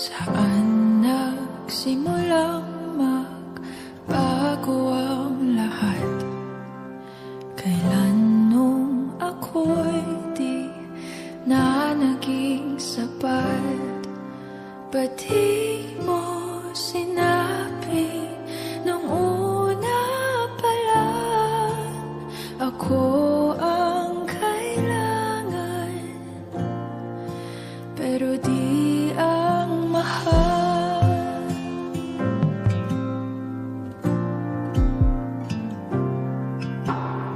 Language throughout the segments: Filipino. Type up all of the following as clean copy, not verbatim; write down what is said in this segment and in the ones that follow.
Saan nagsimulang magbago ang lahat? Kailan nung ako'y di na naging sapat? Ba't di mo sinabi nung una pa lang ako ang kailangan, pero di ang mahal?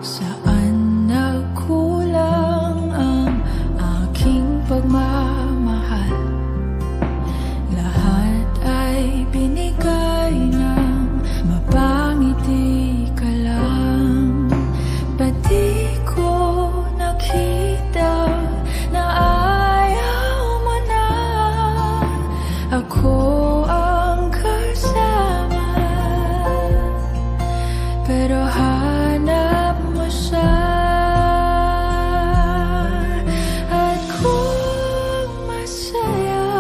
Saan nagkulang ang aking pagmamahal? Lahat ay binigay ng mapangiti ka lang. Ba't di ko nakita na ayaw mo na ako ang kasama? Pero hanap mo siya, at kung masaya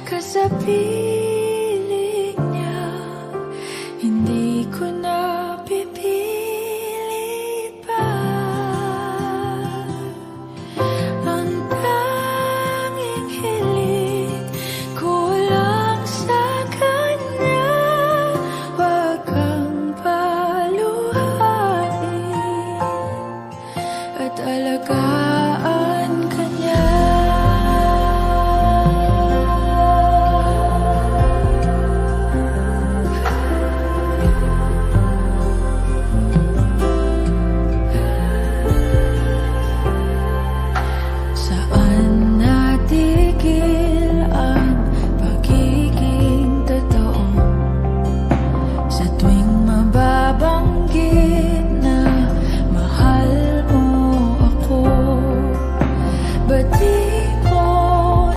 ka sa piling niya, hindi ko na pipilit pa. Ang tanging hiling ko lang sa kanya, wag kang paluhain at alagaan ka niya. Saan natigil ang pagiging totoo? Sa tuwing mababanggit na mahal mo ako, ba't di mo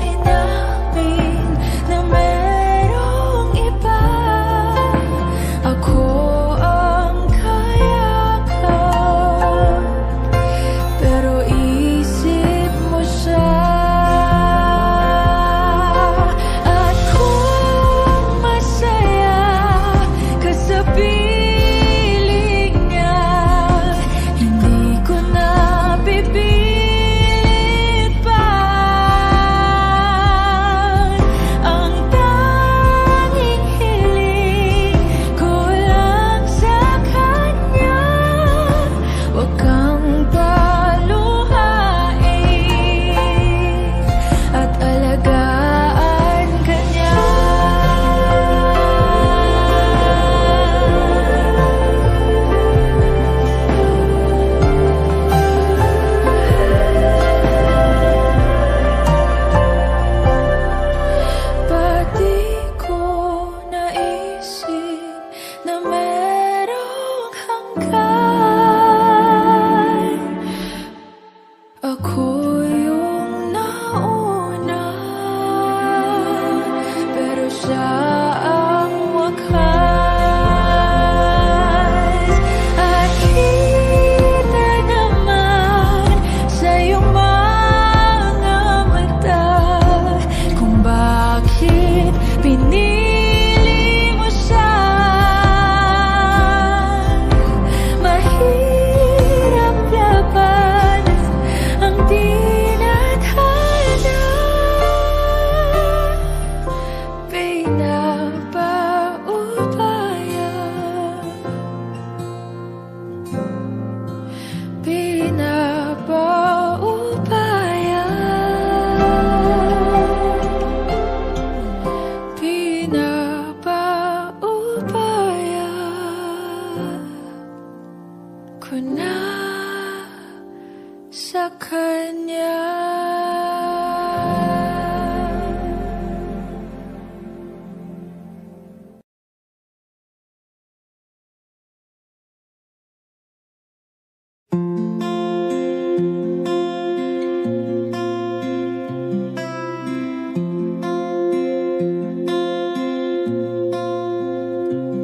inamin na merong iba? Ako ang kayakap, pero isip mo siya. At kung masaya ka sa piling niya, hindi ko na pipilit pa. Ang tanging hiling ko lang sa kanya, wag kang paluhain at alagaan ka niya. Ba't di ko naisip na merong hanggan? Ako yung nauna, pero siya ang wakas. At kita naman sa iyong mga mata kung bakit pinili mo siya. Mahirap laban ang tinadhana, pinapaubaya, pinapaubaya, pinapaubaya ko na sa kanya.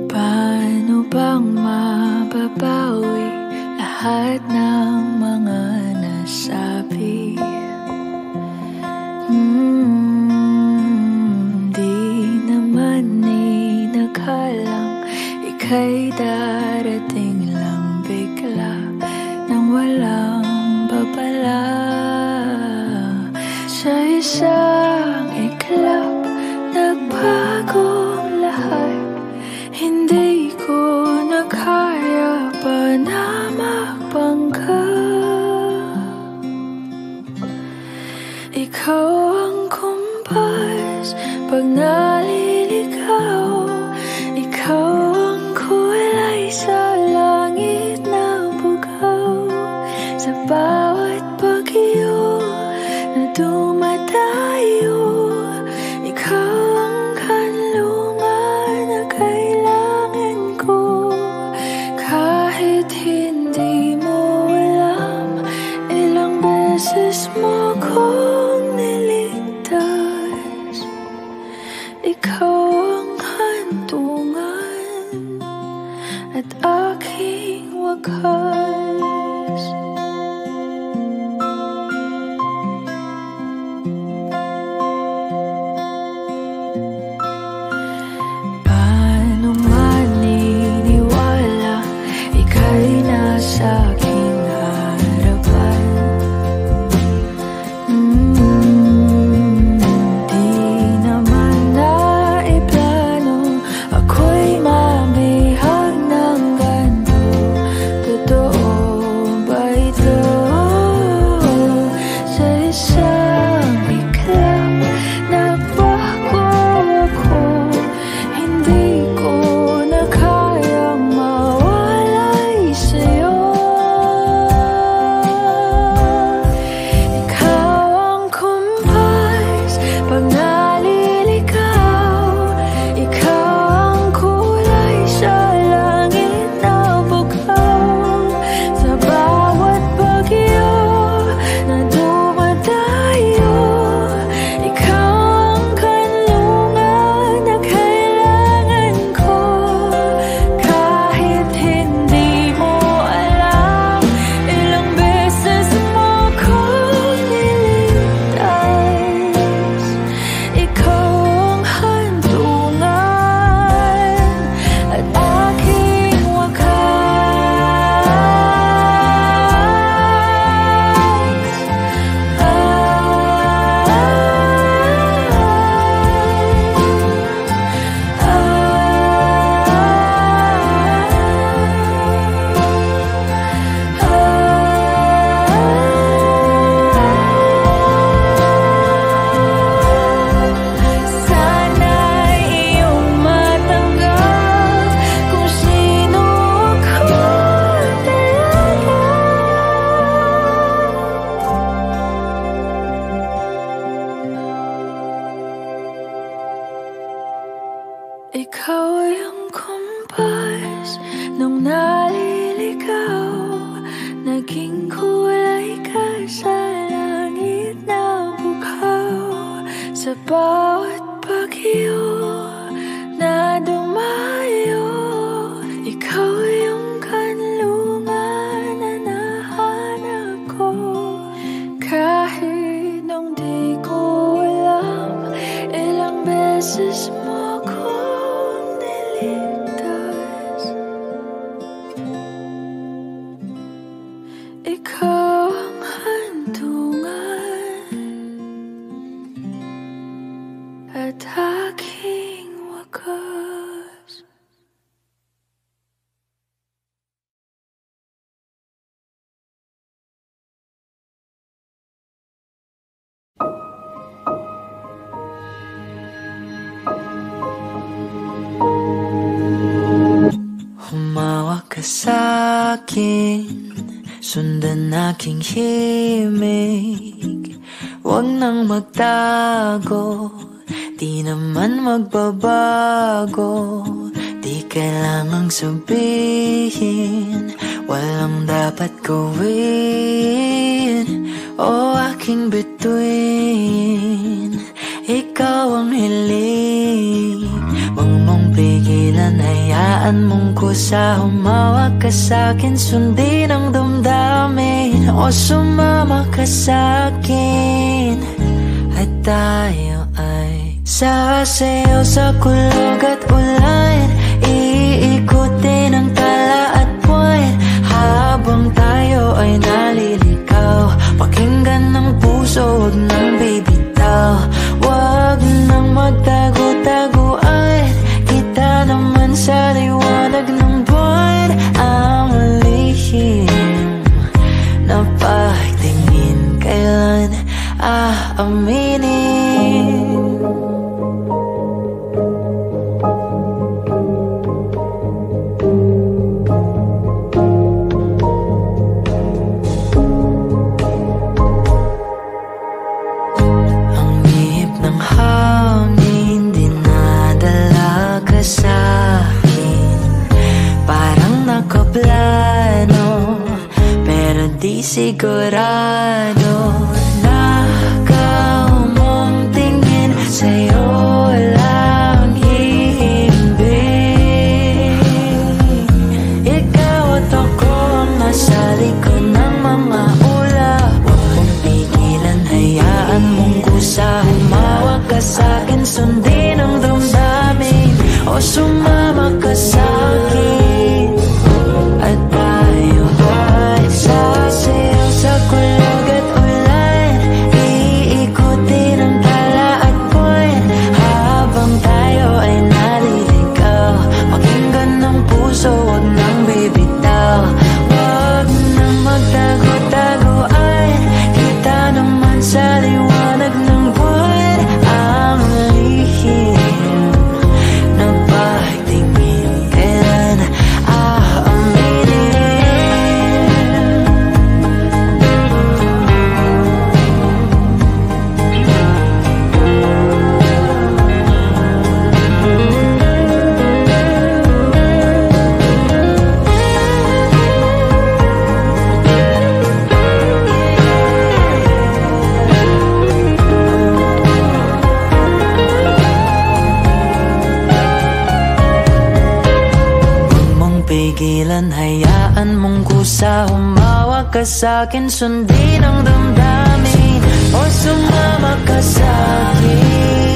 Paano bang mababawi lahat ng mga nasabi? ika'y darating lang bigla nang walang babala. Sa isang iglap, nagbagong lahat. Hindi ko na kaya pa na magpangka. Ikaw ang kumpas pag naliligaw. Ikaw ang kulay sa langit na bugaw. Sa bawat bagyo na dumadayo, ikaw ang kanlungan na kailangan ko. Kahit hindi mo alam, ilang beses mo kong niligtas. Ikaw ang hantungan at aking wakas. Paano maniniwala ika'y nasa aking harapan? Di naman naiplano ako'y mabihag ng ganito. Totoo ba ito? Sa isang iglap, nabago ako. Hindi ko na kayang mawalay sa'yo. Ikaw ang kumpas pag naliligaw. Ikaw ang kulay sa langit na bugaw. Sa bawat bagyo na dumadayo, ikaw ang kanlungan na kailangan ko. Kahit hindi mo alam, ilang beses mo kong niligtas. Ikaw ang hantungan at aking sana'y iyong matanggap kung sino ako talaga. Ikaw ang kumpas nung naliligaw. Naging kulay ka sa langit na bugaw. Sa bawat bagyo na dumayo, ikaw yung kanlungan na nahanap ko. Kahit nung di ko alam, ilang beses mo kong niligtas. Ikaw ang hantungan at aking wakas. Humawak ka sa'kin, sundan aking himig. Huwag nang magtago, di naman magbabago. Di kailangang sabihin, walang dapat gawin. O aking bituin, ikaw ang hiling. Huwag mong pigilan, hayaan mong kusa. Humawak ka sa'kin, sundin ang damdamin. O sumama ka sa'kin, at tayo ay sasayaw sa kulog at ulan. Iikutin di sigurado. Nakaw mong tingin, sa'yo lang hihimbing. Ikaw at ako ang nasa likod ng mga ulap. Huwag mong pigilan, hayaan mong kusa. Humawak ka sa'kin, sundin ang damdamin, o sumama ka sa'kin. At tayo ay sasayaw sa kulog at ulan, iikutin ang tala at buwan, habang tayo ay naliligaw. Pakinggan ng puso, wag nang bibitaw. Wag nang magtago-taguan, kita naman sa liwanag ng buwan ang lihim na pagtingin. Kailan aaminin? Pigilan, hayaan mong kusa. Humawak ka sa'kin, sundin ang damdamin, o sumama ka sa'kin.